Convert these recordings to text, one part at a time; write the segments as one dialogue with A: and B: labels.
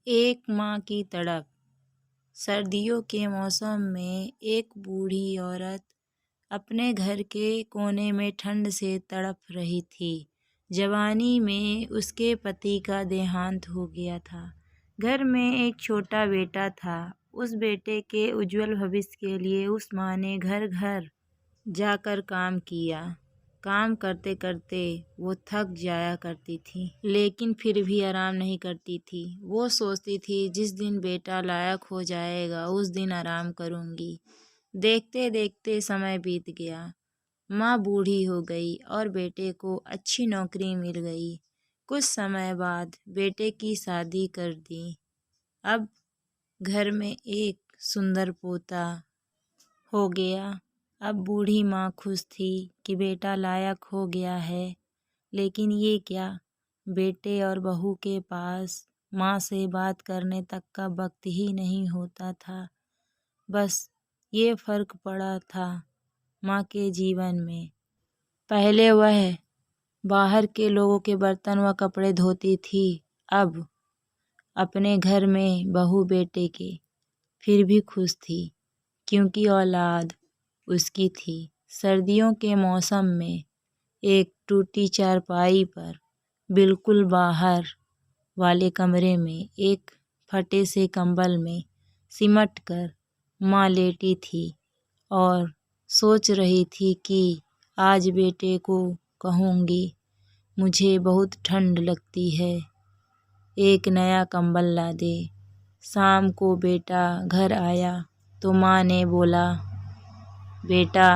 A: एक माँ की तड़प। सर्दियों के मौसम में एक बूढ़ी औरत अपने घर के कोने में ठंड से तड़प रही थी। जवानी में उसके पति का देहांत हो गया था। घर में एक छोटा बेटा था। उस बेटे के उज्जवल भविष्य के लिए उस माँ ने घर घर जाकर काम किया। काम करते करते वो थक जाया करती थी, लेकिन फिर भी आराम नहीं करती थी। वो सोचती थी जिस दिन बेटा लायक हो जाएगा उस दिन आराम करूँगी। देखते देखते समय बीत गया। माँ बूढ़ी हो गई और बेटे को अच्छी नौकरी मिल गई। कुछ समय बाद बेटे की शादी कर दी। अब घर में एक सुंदर पोता हो गया। अब बूढ़ी माँ खुश थी कि बेटा लायक हो गया है, लेकिन ये क्या, बेटे और बहू के पास माँ से बात करने तक का वक्त ही नहीं होता था। बस ये फ़र्क पड़ा था माँ के जीवन में। पहले वह बाहर के लोगों के बर्तन व कपड़े धोती थी, अब अपने घर में बहू बेटे के। फिर भी खुश थी क्योंकि औलाद उसकी थी। सर्दियों के मौसम में एक टूटी चारपाई पर बिल्कुल बाहर वाले कमरे में एक फटे से कंबल में सिमट कर माँ लेटी थी और सोच रही थी कि आज बेटे को कहूँगी मुझे बहुत ठंड लगती है, एक नया कंबल ला दे। शाम को बेटा घर आया तो माँ ने बोला, बेटा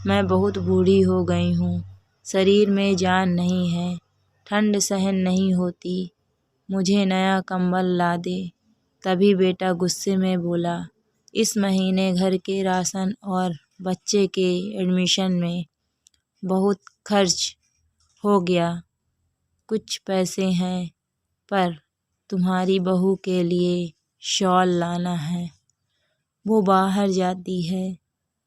A: मैं बहुत बूढ़ी हो गई हूँ, शरीर में जान नहीं है, ठंड सहन नहीं होती, मुझे नया कंबल ला दे। तभी बेटा गुस्से में बोला, इस महीने घर के राशन और बच्चे के एडमिशन में बहुत खर्च हो गया, कुछ पैसे हैं पर तुम्हारी बहू के लिए शॉल लाना है। वो बाहर जाती है,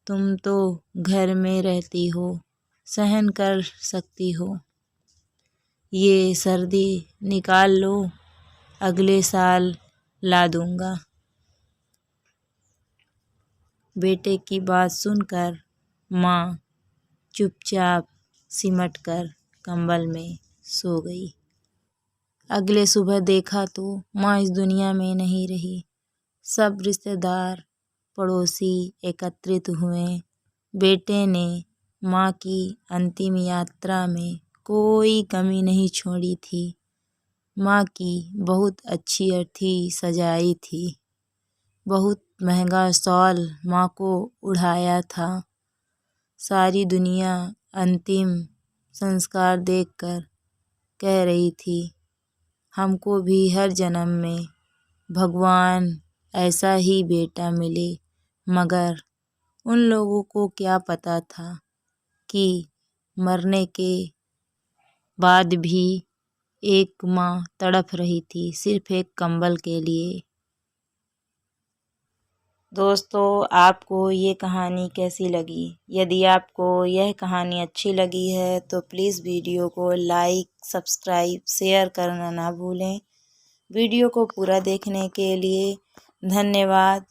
A: तुम तो घर में रहती हो, सहन कर सकती हो। ये सर्दी निकाल लो, अगले साल ला दूँगा। बेटे की बात सुनकर माँ चुपचाप सिमटकर कंबल में सो गई। अगले सुबह देखा तो माँ इस दुनिया में नहीं रही। सब रिश्तेदार पड़ोसी एकत्रित हुए। बेटे ने माँ की अंतिम यात्रा में कोई कमी नहीं छोड़ी थी। माँ की बहुत अच्छी अर्थी सजाई थी। बहुत महंगा शॉल माँ को उड़ाया था। सारी दुनिया अंतिम संस्कार देखकर कह रही थी, हमको भी हर जन्म में भगवान ऐसा ही बेटा मिले। मगर उन लोगों को क्या पता था कि मरने के बाद भी एक माँ तड़प रही थी सिर्फ एक कंबल के लिए। दोस्तों, आपको ये कहानी कैसी लगी? यदि आपको यह कहानी अच्छी लगी है तो प्लीज़ वीडियो को लाइक, सब्सक्राइब, शेयर करना ना भूलें। वीडियो को पूरा देखने के लिए धन्यवाद।